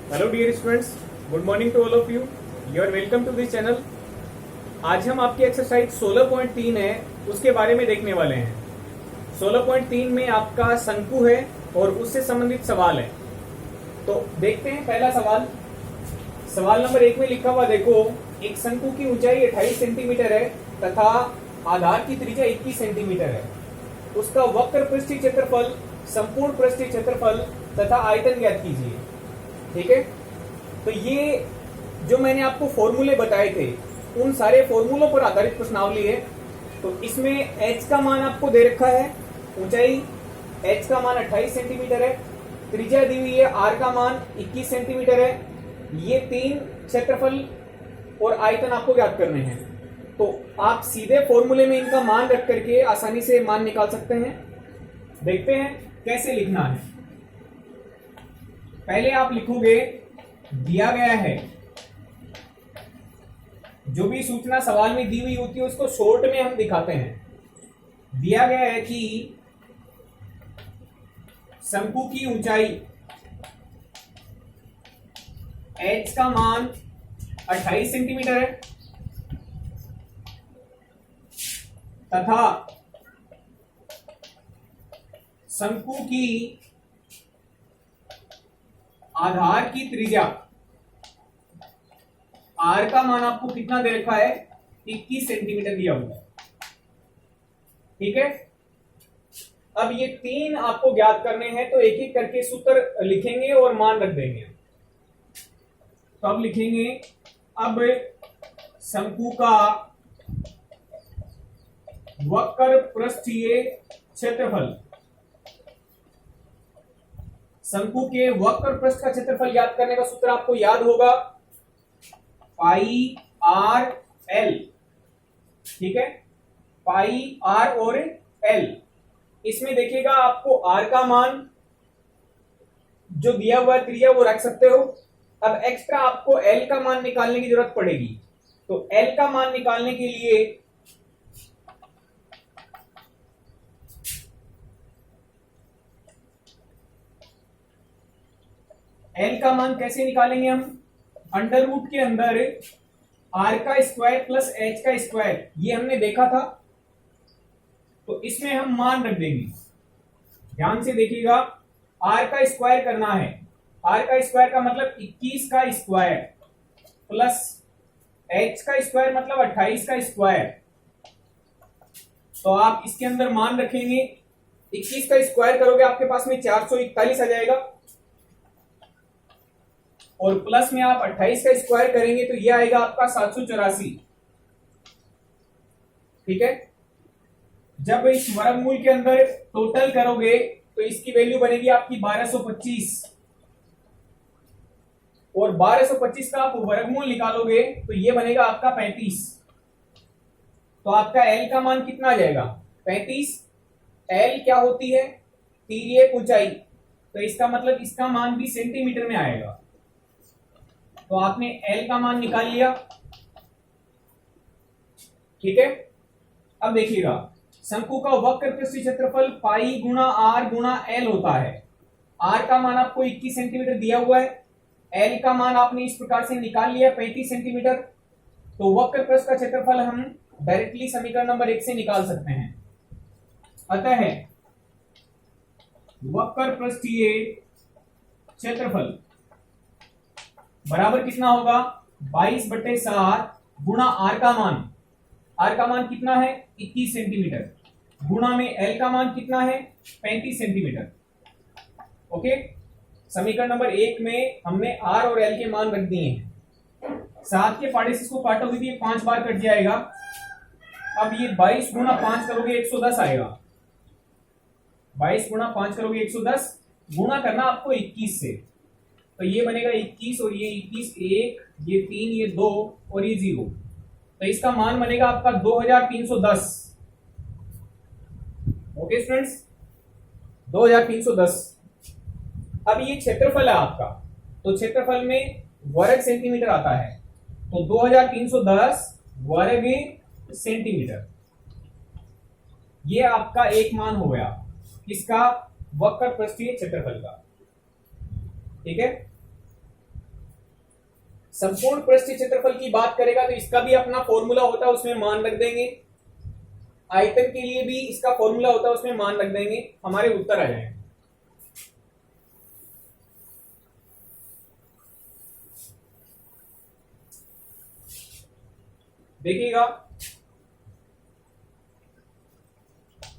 Hello dear students, good morning to all of you. You are welcome to this channel. आज हम आपकी exercise 16.3 है उसके बारे में देखने वाले हैं। 16.3 में आपका शंकु है और उससे संबंधित सवाल है। तो देखते हैं पहला सवाल। सवाल नंबर 1 में लिखा हुआ देखो, एक शंकु की ऊंचाई 28 सेंटीमीटर है तथा आधार की त्रिज्या 21 सेंटीमीटर है। उसका वक्र पृष्ठीय क्षेत्रफल, संपूर्ण पृष्ठीय क्षेत्रफल तथा आयतन ज्ञात कीजिए। ठीक है, तो ये जो मैंने आपको फॉर्मूले बताए थे उन सारे फॉर्मूलों पर आधारित प्रश्नावली है। तो इसमें h का मान आपको दे रखा है, ऊंचाई h का मान 28 सेंटीमीटर है, त्रिज्या दी हुई है r का मान 21 सेंटीमीटर है। ये तीन क्षेत्रफल और आयतन आपको ज्ञात करने हैं। तो आप सीधे फॉर्मूले में इनका मान रख करके आसानी से मान निकाल सकते हैं। देखते हैं कैसे लिखना है। पहले आप लिखोगे, दिया गया है, जो भी सूचना सवाल में दी हुई होती है उसको शॉर्ट में हम दिखाते हैं। दिया गया है कि शंकु की ऊंचाई h का मान 28 सेंटीमीटर है तथा शंकु की आधार की त्रिज्या r का मान आपको कितना दे रखा है, 21 सेंटीमीटर दिया हुआ है। ठीक है, अब ये तीन आपको ज्ञात करने हैं, तो एक एक करके सूत्र लिखेंगे और मान रख देंगे। तो अब लिखेंगे, अब शंकु का वक्र पृष्ठीय क्षेत्रफल, शंकु के वक्र पृष्ठ का क्षेत्रफल ज्ञात करने का सूत्र आपको याद होगा, पाई आर एल। ठीक है, पाई आर और एल। इसमें देखिएगा आपको आर का मान जो दिया हुआ त्रिज्या वो रख सकते हो। अब एक्स्ट्रा आपको एल का मान निकालने की जरूरत पड़ेगी। तो एल का मान निकालने के लिए एल का मान कैसे निकालेंगे हम, अंडर रूट के अंदर आर का स्क्वायर प्लस एच का स्क्वायर, ये हमने देखा था। तो इसमें हम मान रख देंगे। ध्यान से देखिएगा, आर का स्क्वायर करना है। आर का स्क्वायर का मतलब 21 का स्क्वायर प्लस एच का स्क्वायर मतलब 28 का स्क्वायर। तो आप इसके अंदर मान रखेंगे, 21 का स्क्वायर करोगे आपके पास में 441 आ जाएगा और प्लस में आप 28 का स्क्वायर करेंगे तो यह आएगा आपका 784। ठीक है, जब इस वर्गमूल के अंदर टोटल करोगे तो इसकी वैल्यू बनेगी आपकी 1225 और 1225 का आप वर्गमूल निकालोगे तो यह बनेगा आपका 35। तो आपका एल का मान कितना आ जाएगा, 35। एल क्या होती है, तिर्यक ऊंचाई, तो इसका मतलब इसका मान भी सेंटीमीटर में आएगा। तो आपने एल का मान निकाल लिया। ठीक है, अब देखिएगा, शंकु का वक्र पृष्ठीय क्षेत्रफल पाई गुणा आर गुणा एल होता है। आर का मान आपको 21 सेंटीमीटर दिया हुआ है, एल का मान आपने इस प्रकार से निकाल लिया 35 सेंटीमीटर। तो वक्र पृष्ठ का क्षेत्रफल हम डायरेक्टली समीकरण नंबर 1 से निकाल सकते हैं। अतः वक्र पृष्ठीय क्षेत्रफल बराबर कितना होगा, 22/7 गुणा आर का मान। आर का मान कितना है, 21 सेंटीमीटर, गुणा में एल का मान कितना है, 35 सेंटीमीटर। ओके, समीकरण नंबर 1 में हमने आर और एल के मान रख दिए हैं। 7 के पार्टीशंस को काटोगे तो ये 5 बार कट जाएगा। अब ये 22 गुणा 5 करोगे 110 आएगा। 22 गुणा 5 करोगे 110, गुणा करना आपको 21 से, तो ये बनेगा 21 और ये 21, 1, ये 3, ये 2 और ये 0। तो इसका मान बनेगा आपका 2310। Okay students, 2310। अब ये क्षेत्रफल है आपका, तो क्षेत्रफल में वर्ग सेंटीमीटर आता है, तो 2310 वर्ग सेंटीमीटर। ये आपका एक मान हो गया किसका, वक्र पृष्ठीय क्षेत्रफल का। ठीक है, संपूर्ण पृष्ठीय क्षेत्रफल की बात करेगा तो इसका भी अपना फॉर्मूला होता है, उसमें मान रख देंगे। आयतन के लिए भी इसका फॉर्मूला होता है, उसमें मान रख देंगे, हमारे उत्तर आ जाएंगे। देखिएगा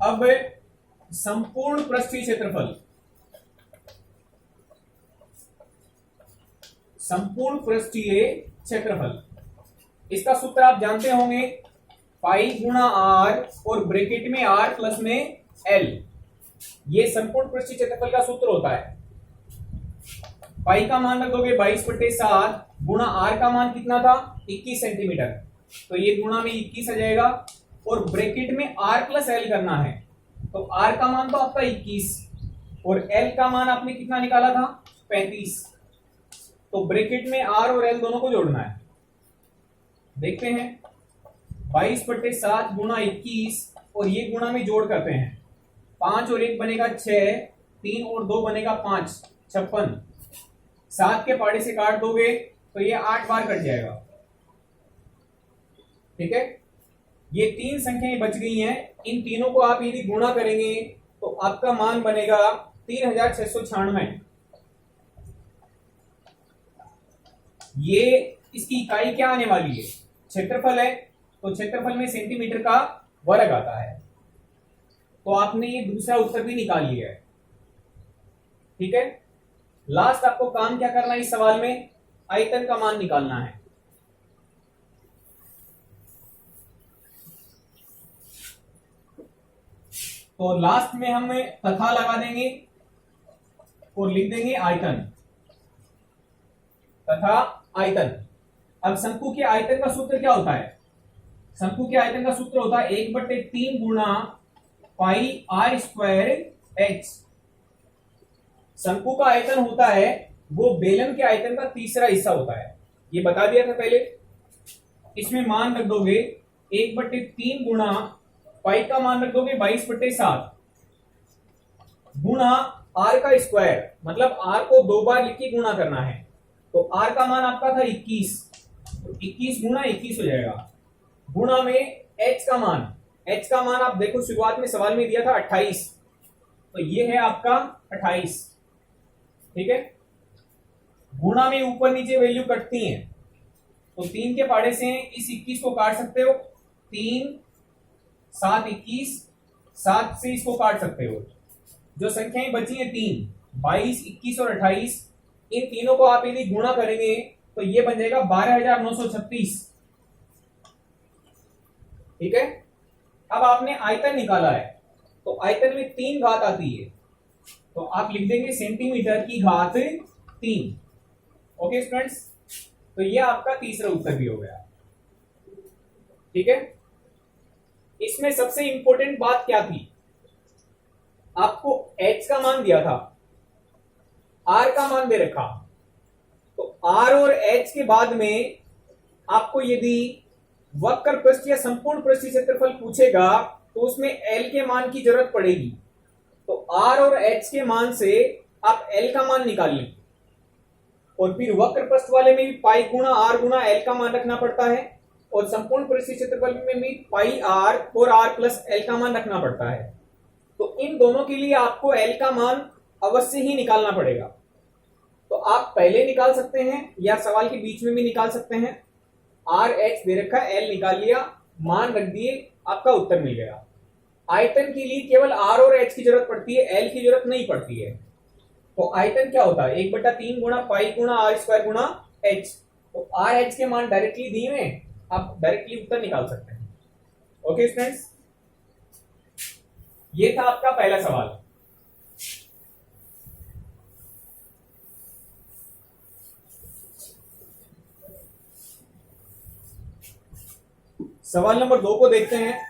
अब संपूर्ण पृष्ठीय क्षेत्रफल, संपूर्ण पृष्ठीय क्षेत्रफल, इसका सूत्र आप जानते होंगे, पाई गुणा आर और ब्रैकेट में आर प्लस में एल, ये संपूर्ण पृष्ठीय क्षेत्रफल का सूत्र होता है। पाई का मान रख दोगे 22/7 गुणा आर का मान कितना था 21 सेंटीमीटर, तो ये गुणा में 21 आ जाएगा और ब्रैकेट में आर प्लस एल करना है, तो आर का मान तो आपका 21 और एल का मान आपने कितना निकाला था 35, तो ब्रैकेट में आर और एल दोनों को जोड़ना है। देखते हैं 22/7 गुणा 21 और ये गुणा में जोड़ करते हैं, 5 और 1 बनेगा 6, 3 और 2 बनेगा 5, 56, 7 के पाड़े से काट दोगे तो ये 8 बार कट जाएगा। ठीक है, ये 3 संख्याएं बच गई हैं, इन तीनों को आप यदि गुणा करेंगे तो आपका मान बनेगा 3696। ये इसकी इकाई क्या आने वाली है, क्षेत्रफल है, तो क्षेत्रफल में सेंटीमीटर का वर्ग आता है, तो आपने ये दूसरा उत्तर भी निकाल लिया है। ठीक है, लास्ट आपको काम क्या करना है इस सवाल में, आयतन का मान निकालना है। तो लास्ट में हम तथा लगा देंगे और लिख देंगे आयतन, तथा आयतन। अब शंकु के आयतन का सूत्र क्या होता है, शंकु के आयतन का सूत्र होता है 1/3 गुणा पाई आर स्क्वायर एच। शंकु का आयतन होता है वो बेलन के आयतन का तीसरा हिस्सा होता है, ये बता दिया था पहले। इसमें मान रख दोगे 1/3 गुणा पाई का मान रख दोगे 22/7 गुणा आर का स्क्वायर, मतलब आर को 2 बार लिख के गुणा करना है, तो आर का मान आपका था 21, तो 21 गुणा 21 हो जाएगा, गुणा में एच का मान, एच का मान आप देखो शुरुआत में सवाल में दिया था 28, तो ये है आपका 28। ठीक है, गुणा में ऊपर नीचे वैल्यू कटती हैं, तो 3 के पाड़े से इस 21 को काट सकते हो, 3 7 21, 7 से इसको काट सकते हो, जो संख्याएं बची हैं 3 22 21 और 28, इन तीनों को आप यदि गुणा करेंगे तो ये बन जाएगा 12,936। ठीक है, अब आपने आयतन निकाला है, तो आयतन में 3 घात आती है, तो आप लिख देंगे सेंटीमीटर की घात 3। ओके स्टूडेंट्स, तो ये आपका तीसरा उत्तर भी हो गया। ठीक है, इसमें सबसे इंपॉर्टेंट बात क्या थी, आपको h का मान दिया था, r का मान दे रखा, तो r और h के बाद में आपको यदि वक्र पृष्ठ या संपूर्ण पृष्ठीय क्षेत्रफल पूछेगा तो उसमें l के मान की जरूरत पड़ेगी, तो r और h के मान से आप l का मान निकाल लें, और फिर वक्र पृष्ठ वाले में भी पाई गुणा r गुणा l का मान रखना पड़ता है, और संपूर्ण पृष्ठीय क्षेत्रफल में भी पाई r और r प्लस l का मान रखना पड़ता है, तो इन दोनों के लिए आपको l का मान अवश्य ही निकालना पड़ेगा। तो आप पहले निकाल सकते हैं या सवाल के बीच में भी निकाल सकते हैं, r h दे रखा है, l निकाल लिया, मान रख दिए, आपका उत्तर मिल गया। आयतन के लिए केवल r और h की जरूरत पड़ती है, l की जरूरत नहीं पड़ती है। तो आयतन क्या होता है 1/3 गुणा पाई गुणा आर स्क्वायर गुणा h, तो r h के मान डायरेक्टली दिए हुए, आप डायरेक्टली उत्तर निकाल सकते हैं। ओके स्टूडेंट्स, ये था आपका पहला सवाल। सवाल नंबर 2 को देखते हैं।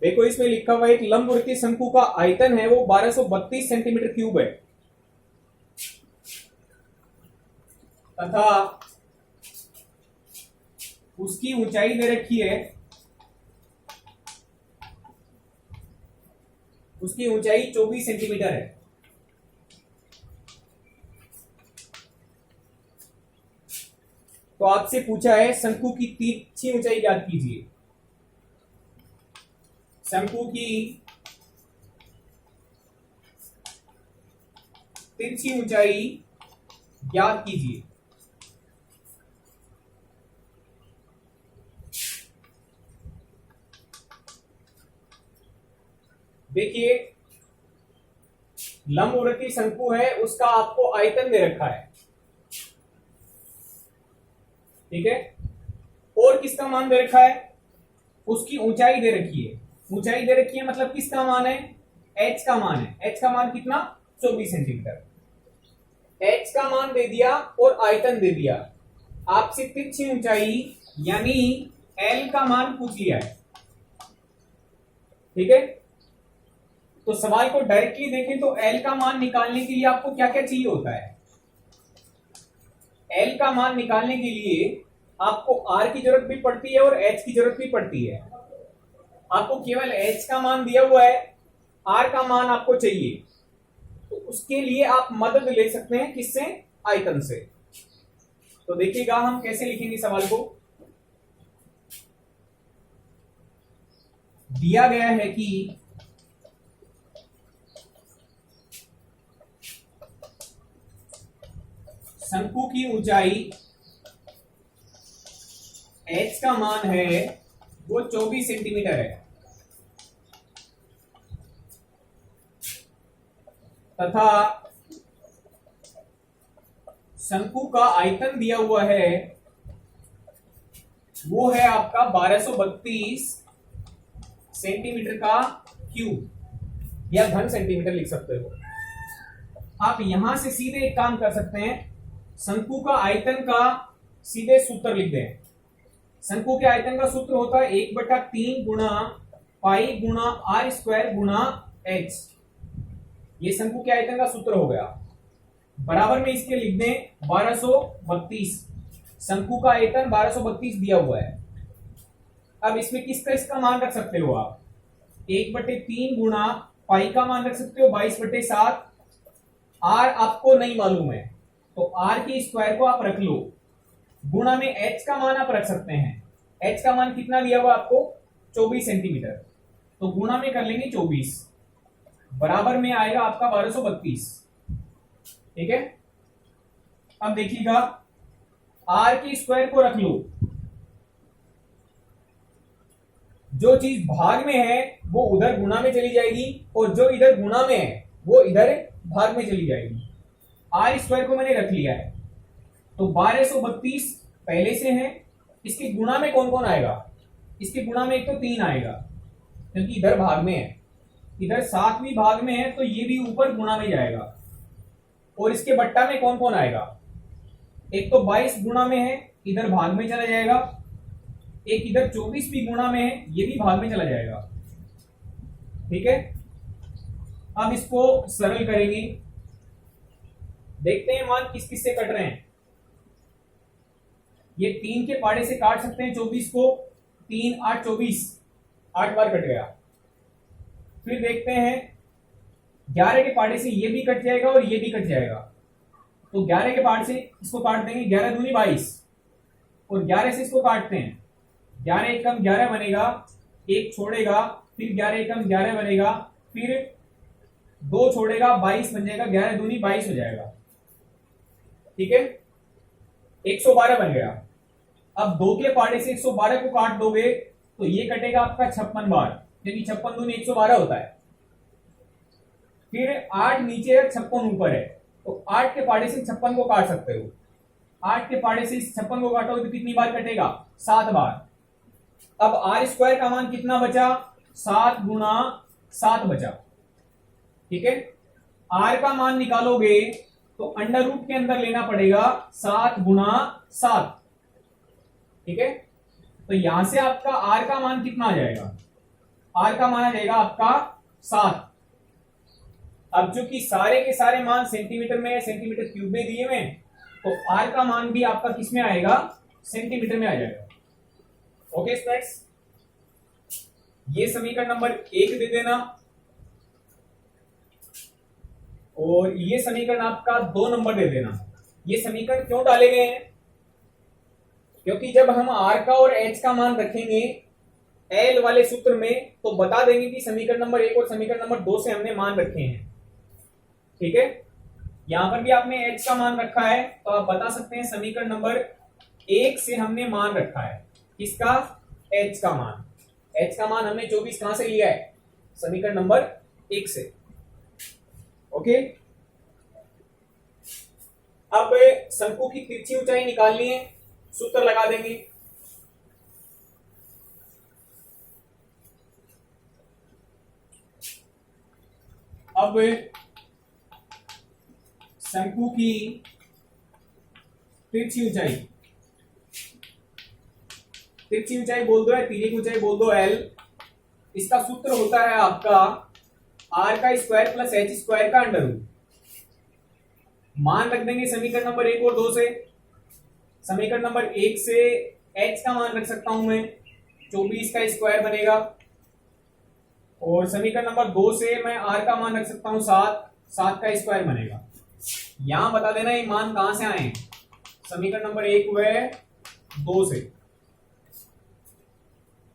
देखो इसमें लिखा हुआ एक लंबवृत्तीय शंकु का आयतन है वो 1232 सेंटीमीटर क्यूब है तथा उसकी ऊंचाई दे रखी है, उसकी ऊंचाई 24 सेंटीमीटर है। तो आपसे पूछा है शंकु की तिरछी ऊंचाई ज्ञात कीजिए। शंकु की तिरछी ऊंचाई ज्ञात कीजिए। देखिए लंबवृत्तीय शंकु है, उसका आपको आयतन दे रखा है, ठीक है, और किसका मान दे रखा है, उसकी ऊंचाई दे रखी है। ऊंचाई दे रखी है मतलब किसका मान है, h का मान है। h का मान कितना, 24 सेंटीमीटर। h का मान दे दिया और आयतन दे दिया। आपसे तिरछी ऊंचाई यानी l का मान पूछ लिया है, ठीक है। तो सवाल को डायरेक्टली देखें तो l का मान निकालने के लिए आपको क्या क्या चाहिए होता है। l का मान निकालने के लिए आपको r की जरूरत भी पड़ती है और h की जरूरत भी पड़ती है। आपको केवल h का मान दिया हुआ है, r का मान आपको चाहिए, तो उसके लिए आप मदद ले सकते हैं किससे, आयतन से। तो देखिएगा हम कैसे लिखेंगे सवाल को। दिया गया है कि शंकु की ऊंचाई h का मान है वो 24 सेंटीमीटर है तथा शंकु का आयतन दिया हुआ है वो है आपका 1232 सेंटीमीटर का क्यूब या घन सेंटीमीटर लिख सकते हो। आप यहां से सीधे एक काम कर सकते हैं, शंकु का आयतन का सीधे सूत्र लिख दें। शंकु के आयतन का सूत्र होता है 1/3 गुणा पाई गुणा r स्क्वायर गुणा h। ये शंकु के आयतन का सूत्र हो गया। बराबर में इसके लिख दें 1232। शंकु का आयतन 1232 दिया हुआ है। अब इसमें किसका मान रख सकते हो आप, 1/3 गुणा पाई का मान रख सकते हो 22/7। r आपको नहीं मालूम है तो r के स्क्वायर को आप रख लो, गुणा में h का मान आप रख सकते हैं। h का मान कितना दिया हुआ आपको, 24 सेंटीमीटर, तो गुणा में कर लेंगे 24, बराबर में आएगा आपका 1232, ठीक है। अब देखिएगा r के स्क्वायर को रख लो, जो चीज भाग में है वो उधर गुणा में चली जाएगी और जो इधर गुणा में है वो इधर भाग में चली जाएगी। r स्क्वायर को मैंने रख लिया है तो 1232 पहले से है। इसके गुणा में कौन कौन आएगा, इसके गुणा में एक तो 3 आएगा क्योंकि इधर भाग में है, इधर 7वीं भाग में है तो ये भी ऊपर गुणा में जाएगा। और इसके बट्टा में कौन कौन आएगा, एक तो 22 गुणा में है, इधर भाग में चला जाएगा, एक इधर 24 भी गुणा में है, ये भी भाग में चला जाएगा, ठीक है। अब इसको सरल करेंगे, देखते हैं मान किस किस से कट रहे हैं। ये 3 के पाड़े से काट सकते हैं 24 को, 3 8 24, 8 बार कट गया। फिर देखते हैं 11 के पाड़े से ये भी कट जाएगा और ये भी कट जाएगा, तो 11 के पाड़े से इसको काट देंगे, 11 दूनी 22, और 11 से इसको काटते हैं, 11 एकम 11 बनेगा, एक छोड़ेगा, फिर 11 एकम 11 बनेगा, फिर 2 छोड़ेगा 22 बन जाएगा, 11 दूनी 22 हो जाएगा, ठीक है। 112 बन गया। अब 2 के पाड़े से 112 को काट दोगे तो ये कटेगा आपका 56 बार, क्योंकि 56 दूनी 112 होता है। फिर 8 नीचे है, 56 ऊपर है, तो 8 के पाड़े से 56 को काट सकते हो। 8 के पाड़े से 56 को काटोगे तो कितनी बार कटेगा, 7 बार। अब r स्क्वायर का मान कितना बचा, 7 गुणा 7 बचा, ठीक है। r का मान निकालोगे तो अंडर रूट के अंदर लेना पड़ेगा 7 गुणा 7, ठीक है। तो यहां से आपका r का मान कितना आ जाएगा, आर का मान आ जाएगा आपका 7। अब जो कि सारे के सारे मान सेंटीमीटर में, सेंटीमीटर क्यूब में दिए हुए हैं, तो आर का मान भी आपका किस में आएगा, सेंटीमीटर में आ जाएगा। ओके स्टूडेंट्स, ये समीकरण नंबर 1 दे देना, और ये समीकरण आपका 2 नंबर दे देना। ये समीकरण क्यों डाले गए हैं, क्योंकि जब हम आर का और एच का मान रखेंगे एल वाले सूत्र में, तो बता देंगे कि समीकरण नंबर 1 और समीकरण नंबर 2 से हमने मान रखे हैं। ठीक है, यहां पर भी आपने एच का मान रखा है, तो आप बता सकते हैं समीकरण नंबर 1 से हमने मान रखा है। किसका, एच का मान। एच का मान हमने 24 कहां से लिया है, समीकरण नंबर 1 से। ओके, अब शंकु की तिरछी ऊंचाई निकालनी है, सूत्र लगा देंगे। अब शंकु की तिरछी ऊंचाई, तिरछी ऊंचाई बोल दो या तिर्यक ऊंचाई बोल दो एल, इसका सूत्र होता है आपका आर का स्क्वायर प्लस एच स्क्वायर का अंडर रूट। मान रख देंगे समीकरण नंबर 1 और 2 से। समीकरण नंबर 1 से एच का मान रख सकता हूं मैं, 24 का स्क्वायर बनेगा, और समीकरण नंबर 2 से मैं आर का मान रख सकता हूं 7 का स्क्वायर बनेगा। यहां बता देना ये मान कहां से आए हैं, समीकरण नंबर 1 व 2 से।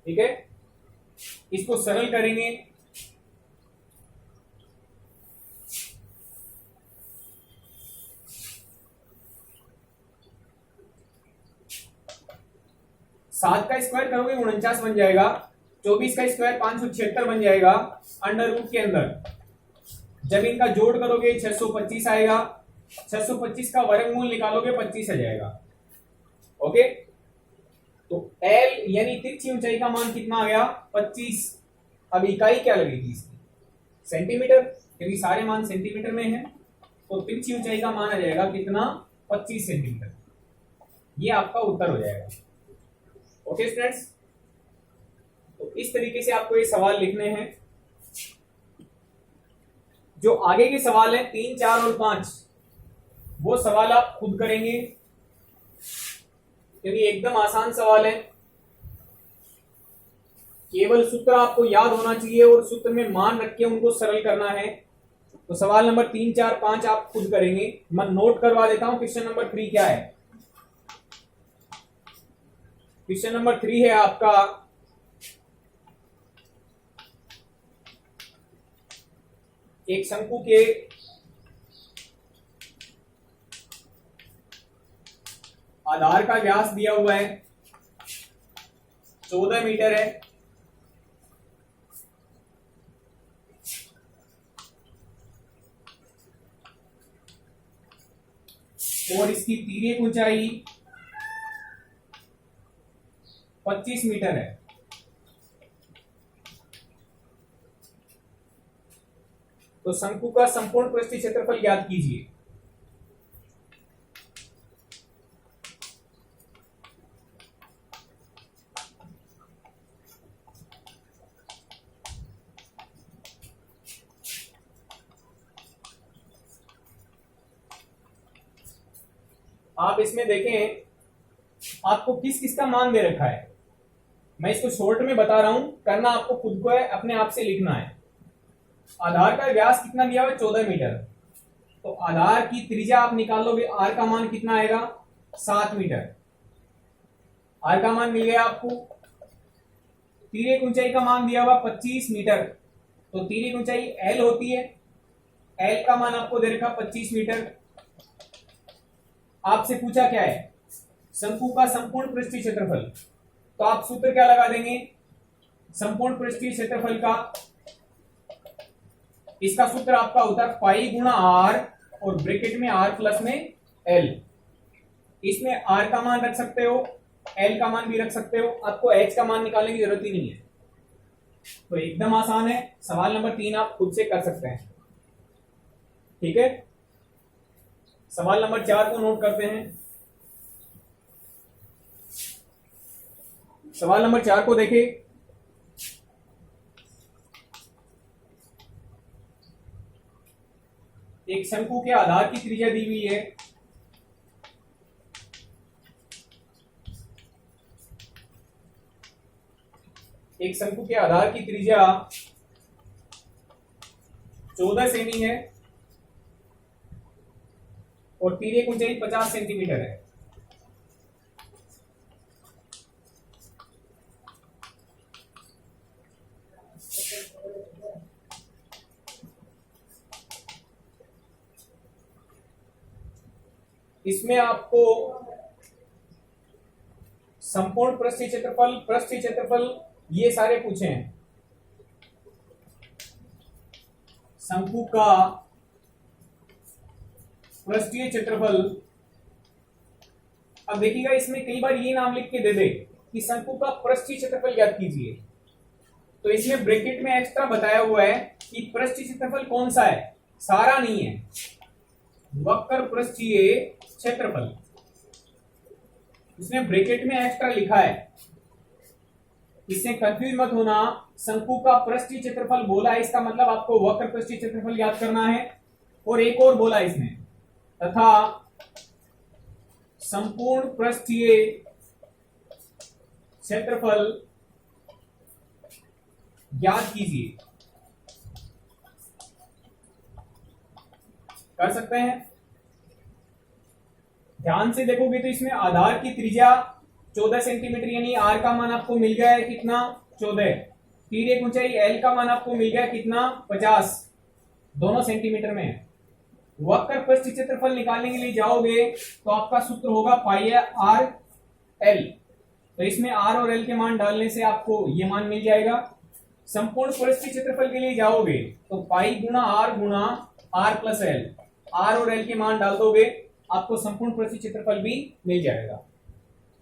ठीक है, इसको सरल करेंगे, सात का स्क्वायर करोगे 49 बन जाएगा, 24 का स्क्वायर 576 बन जाएगा अंडर रूट के अंदर। जब इनका जोड़ करोगे 625 आएगा, 625 का वर्गमूल निकालोगे 25 आ जाएगा। ओके, तो एल यानी तिरछी ऊंचाई का मान कितना आ गया, 25। अब इकाई क्या लगेगी इसकी, सेंटीमीटर, क्योंकि सारे मान सेंटीमीटर में है, तो तिरछी ऊंचाई का मान आ जाएगा कितना, 25 सेंटीमीटर। ये आपका उत्तर हो जाएगा। ओके स्टूडेंट्स, तो इस तरीके से आपको ये सवाल लिखने हैं। जो आगे के सवाल हैं 3, 4 और 5, वो सवाल आप खुद करेंगे, क्योंकि एकदम आसान सवाल है। केवल सूत्र आपको याद होना चाहिए और सूत्र में मान रख के उनको सरल करना है। तो सवाल नंबर 3, 4, 5 आप खुद करेंगे। मैं नोट करवा देता हूं क्वेश्चन नंबर 3 क्या है। क्वेश्चन नंबर 3 है आपका, एक शंकु के आधार का व्यास दिया हुआ है 14 मीटर है, और इसकी तिर्यक ऊंचाई 25 मीटर है। तो शंकु का संपूर्ण पृष्ठीय क्षेत्रफल ज्ञात कीजिए। आप इसमें देखें, आपको किस किस का मान दे रखा है। मैं इसको शॉर्ट में बता रहा हूं, करना आपको खुद को है, अपने आप से लिखना है। आधार का व्यास कितना दिया हुआ है, 14 मीटर। तो आधार की त्रिज्या आप निकालोगे, आर का मान कितना आएगा, 7 मीटर। आर का मान मिल गया आपको। तिर्यक ऊंचाई का मान दिया हुआ 25 मीटर, तो तिर्यक ऊंचाई एल होती है, एल का मान आपको दे रखा 25 मीटर। आपसे पूछा क्या है, शंकु का संपूर्ण पृष्ठीय क्षेत्रफल। तो आप सूत्र क्या लगा देंगे, संपूर्ण पृष्ठीय क्षेत्रफल का, इसका सूत्र आपका होता है पाई गुणा आर, और ब्रैकेट में आर प्लस में एल। इसमें आर का मान रख सकते हो, एल का मान भी रख सकते हो, आपको एच का मान निकालने की जरूरत ही नहीं है। तो एकदम आसान है। सवाल नंबर 3 आप खुद से कर सकते हैं। ठीक है, सवाल नंबर 4 को नोट करते हैं। सवाल नंबर 4 को देखिए, एक शंकु के आधार की त्रिज्या दी हुई है, एक शंकु के आधार की त्रिज्या 14 सेमी है और तीरे की ऊंचाई 50 सेंटीमीटर है। इसमें आपको संपूर्ण पृष्ठीय क्षेत्रफल ये सारे पूछे हैं। शंकु का पृष्ठीय क्षेत्रफल, अब देखिएगा इसमें कई बार ये नाम लिख के दे दे कि शंकु का पृष्ठीय क्षेत्रफल ज्ञात कीजिए, तो इसमें ब्रैकेट में एक्स्ट्रा बताया हुआ है कि पृष्ठीय क्षेत्रफल कौन सा है, सारा नहीं है, वक्र पृष्ठीय क्षेत्रफल, इसमें ब्रैकेट में एक्स्ट्रा लिखा है। इससे कंफ्यूज मत होना, शंकु का पृष्ठीय क्षेत्रफल बोला है, इसका मतलब आपको वक्र पृष्ठीय क्षेत्रफल याद करना है। और एक और बोला इसमें, तथा संपूर्ण पृष्ठीय क्षेत्रफल ज्ञात कीजिए। कर सकते हैं, ध्यान से देखोगे तो इसमें आधार की त्रिज्या 14 सेंटीमीटर यानी आर का मान आपको मिल गया है कितना 14, तीर एक ऊंचाई एल का मान आपको मिल गया कितना 50, दोनों सेंटीमीटर में है। वक्र पृष्ठीय क्षेत्रफल निकालने के लिए जाओगे तो आपका सूत्र होगा पाई आर एल, तो इसमें आर और एल के मान डालने से आपको ये मान मिल जाएगा। संपूर्ण पृष्ठीय क्षेत्रफल के लिए जाओगे तो पाई गुणा आर प्लस एल, आर और एल के मान डाल दोगे आपको संपूर्ण पृष्ठीय क्षेत्रफल भी मिल जाएगा।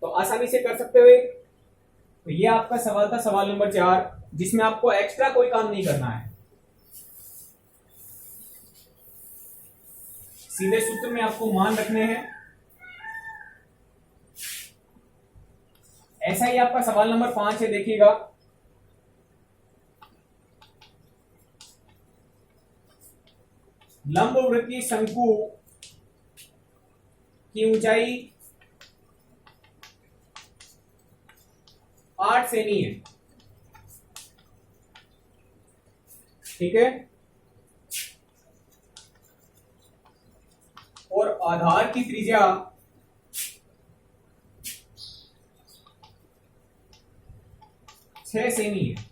तो आसानी से कर सकते हुए, तो ये आपका सवाल था, सवाल नंबर 4, जिसमें आपको एक्स्ट्रा कोई काम नहीं करना है, सीधे सूत्र में आपको मान रखने हैं। ऐसा ही आपका सवाल नंबर 5 है, देखिएगा लंबवृत्तीय शंकु की ऊंचाई 8 सेमी है, ठीक है, और आधार की त्रिज्या 6 सेमी है।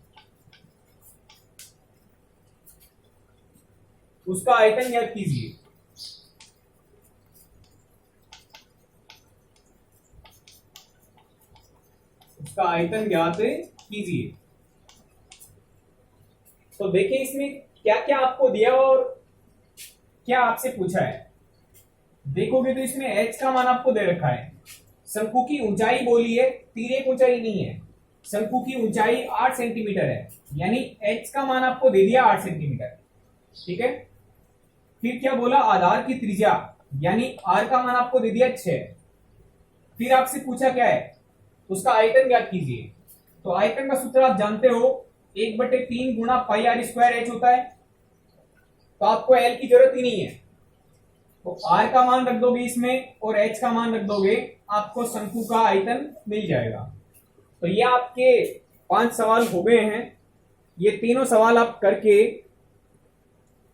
उसका आयतन ज्ञात कीजिए। उसका आयतन ज्ञात कीजिए। तो देखिए इसमें क्या क्या आपको दिया और क्या आपसे पूछा है। देखोगे तो इसमें h का मान आपको दे रखा है, शंकु की ऊंचाई बोली है, तीर एक ऊंचाई नहीं है, शंकु की ऊंचाई 8 सेंटीमीटर है, यानी h का मान आपको दे दिया 8 सेंटीमीटर, ठीक है। फिर क्या बोला, आधार की त्रिज्या यानी r का मान आपको दे दिया 6। फिर आपसे पूछा क्या है, उसका आयतन ज्ञात कीजिए। तो आयतन का सूत्र आप जानते हो, 1/3 गुणा पाई आर स्क्वायर h होता है, तो आपको l की जरूरत ही नहीं है, तो r का मान रख दोगे इसमें और h का मान रख दोगे, आपको शंकु का आयतन मिल जाएगा। तो ये आपके 5 सवाल हो गए हैं। ये तीनों सवाल आप करके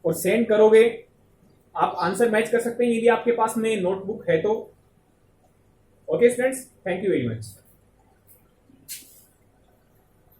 और सेंड करोगे, आप आंसर मैच कर सकते हैं यदि आपके पास में नोटबुक है तो। Okay students, thank you very much.